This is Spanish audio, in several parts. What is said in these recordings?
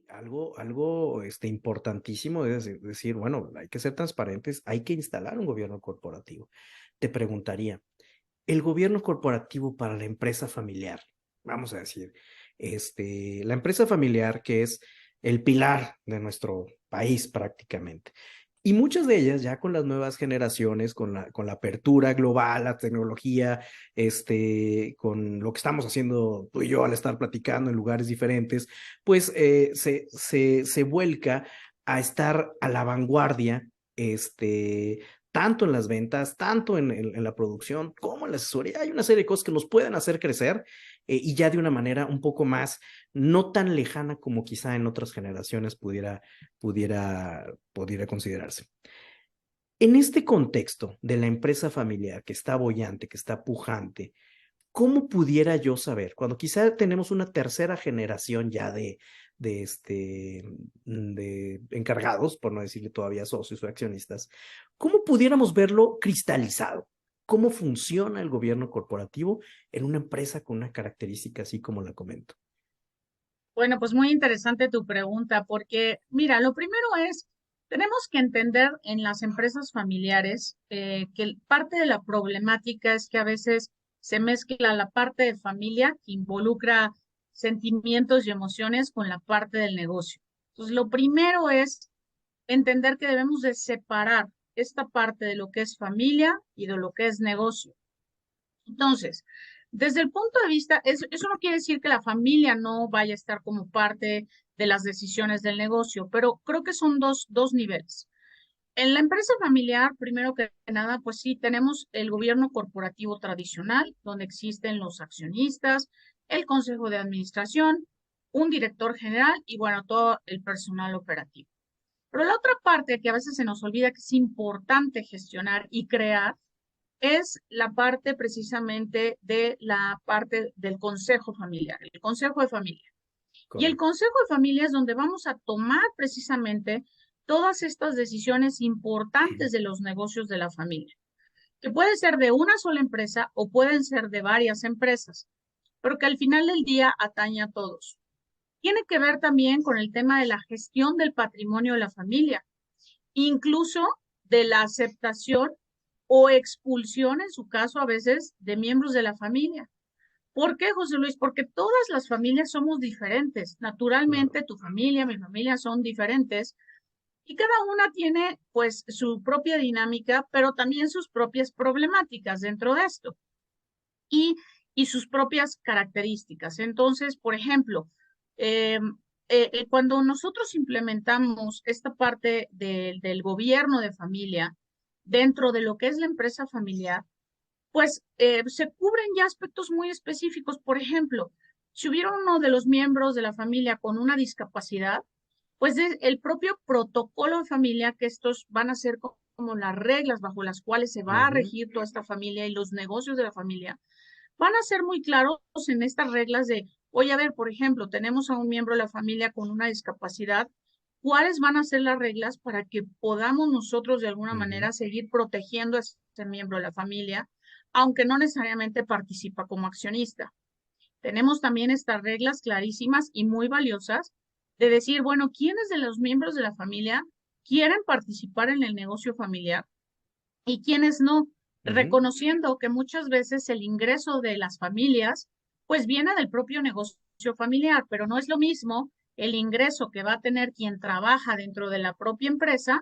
Algo importantísimo es decir, bueno, hay que ser transparentes, hay que instalar un gobierno corporativo. Te preguntaría, el gobierno corporativo para la empresa familiar, vamos a decir, la empresa familiar que es el pilar de nuestro país prácticamente. Y muchas de ellas ya con las nuevas generaciones, con la apertura global, la tecnología, con lo que estamos haciendo tú y yo al estar platicando en lugares diferentes, pues se vuelca a estar a la vanguardia, tanto en las ventas, tanto en la producción, como en la asesoría. Hay una serie de cosas que nos pueden hacer crecer y ya de una manera un poco más, no tan lejana como quizá en otras generaciones pudiera considerarse. En este contexto de la empresa familiar que está boyante, que está pujante, ¿cómo pudiera yo saber, cuando quizá tenemos una tercera generación ya de encargados, por no decirle todavía socios o accionistas, cómo pudiéramos verlo cristalizado? ¿Cómo funciona el gobierno corporativo en una empresa con una característica así como la comento? Bueno, pues muy interesante tu pregunta, porque mira, lo primero es, tenemos que entender en las empresas familiares que parte de la problemática es que a veces se mezcla la parte de familia que involucra sentimientos y emociones con la parte del negocio. Entonces, lo primero es entender que debemos de separar esta parte de lo que es familia y de lo que es negocio. Entonces, desde el punto de vista, eso no quiere decir que la familia no vaya a estar como parte de las decisiones del negocio, pero creo que son dos niveles. En la empresa familiar, primero que nada, pues sí, tenemos el gobierno corporativo tradicional, donde existen los accionistas, el consejo de administración, un director general y bueno, todo el personal operativo. Pero la otra parte que a veces se nos olvida que es importante gestionar y crear es la parte precisamente de la parte del consejo familiar, el consejo de familia. Y el Correcto. consejo de familia es donde vamos a tomar precisamente todas estas decisiones importantes de los negocios de la familia, que puede ser de una sola empresa o pueden ser de varias empresas, pero que al final del día atañe a todos. Tiene que ver también con el tema de la gestión del patrimonio de la familia, incluso de la aceptación o expulsión, en su caso a veces, de miembros de la familia. ¿Por qué, José Luis? Porque todas las familias somos diferentes. Claro. Naturalmente, tu familia, mi familia son diferentes y cada una tiene pues su propia dinámica, pero también sus propias problemáticas dentro de esto y, y sus propias características. Entonces, por ejemplo, eh, cuando nosotros implementamos esta parte del gobierno de familia dentro de lo que es la empresa familiar, pues se cubren ya aspectos muy específicos. Por ejemplo, si hubiera uno de los miembros de la familia con una discapacidad, pues el propio protocolo de familia, que estos van a ser como las reglas bajo las cuales se va a Ujú. regir toda esta familia y los negocios de la familia, van a ser muy claros en estas reglas de, oye, a ver, por ejemplo, tenemos a un miembro de la familia con una discapacidad, ¿cuáles van a ser las reglas para que podamos nosotros de alguna Ujú. manera seguir protegiendo a ese miembro de la familia, aunque no necesariamente participa como accionista? Tenemos también estas reglas clarísimas y muy valiosas de decir, bueno, ¿quiénes de los miembros de la familia quieren participar en el negocio familiar y quiénes no? Ujú. Reconociendo que muchas veces el ingreso de las familias pues viene del propio negocio familiar, pero no es lo mismo el ingreso que va a tener quien trabaja dentro de la propia empresa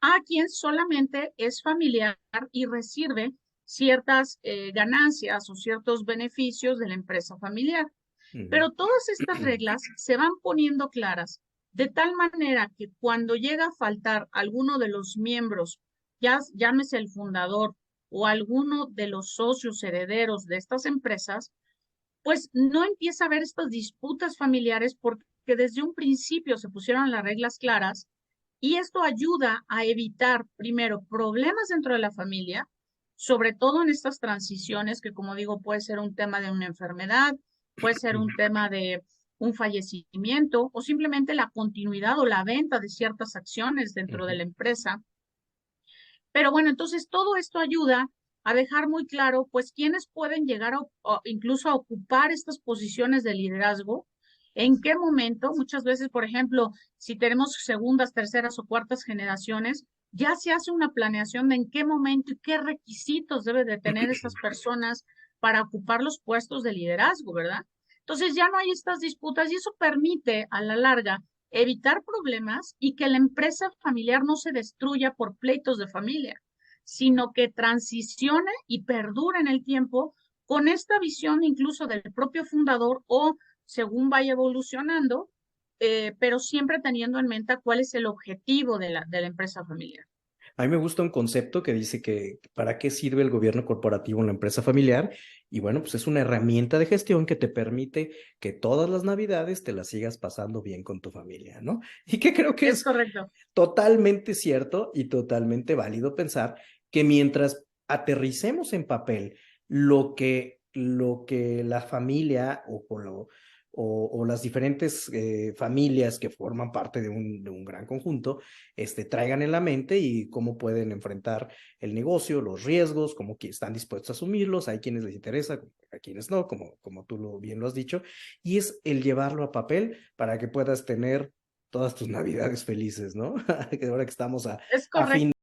a quien solamente es familiar y recibe ciertas ganancias o ciertos beneficios de la empresa familiar. Ujú. Pero todas estas reglas se van poniendo claras de tal manera que cuando llega a faltar alguno de los miembros, ya llámese el fundador o alguno de los socios herederos de estas empresas, pues no empieza a haber estas disputas familiares porque desde un principio se pusieron las reglas claras y esto ayuda a evitar, primero, problemas dentro de la familia, sobre todo en estas transiciones que, como digo, puede ser un tema de una enfermedad, puede ser un tema de un fallecimiento o simplemente la continuidad o la venta de ciertas acciones dentro de Ujú. la empresa. Pero bueno, entonces todo esto ayuda a dejar muy claro, pues, quiénes pueden llegar incluso a ocupar estas posiciones de liderazgo ¿En qué momento? Muchas veces, por ejemplo, si tenemos segundas, terceras o cuartas generaciones, ya se hace una planeación de en qué momento y qué requisitos debe de tener esas personas para ocupar los puestos de liderazgo, ¿verdad? Entonces ya no hay estas disputas y eso permite a la larga evitar problemas y que la empresa familiar no se destruya por pleitos de familia, sino que transicione y perdure en el tiempo con esta visión incluso del propio fundador o según vaya evolucionando, pero siempre teniendo en mente cuál es el objetivo de la empresa familiar. A mí me gusta un concepto que dice que para qué sirve el gobierno corporativo en la empresa familiar. Y bueno, pues es una herramienta de gestión que te permite que todas las navidades te las sigas pasando bien con tu familia, ¿no? Y que creo que Es es correcto. totalmente cierto y totalmente válido pensar que mientras aterricemos en papel lo que la familia o las diferentes familias que forman parte de un gran conjunto traigan en la mente y cómo pueden enfrentar el negocio, los riesgos, cómo están dispuestos a asumirlos, hay quienes les interesa, a quienes no, como tú bien lo has dicho, y es el llevarlo a papel para que puedas tener todas tus navidades felices, ¿no? Que ahora que estamos Es a fin correcto.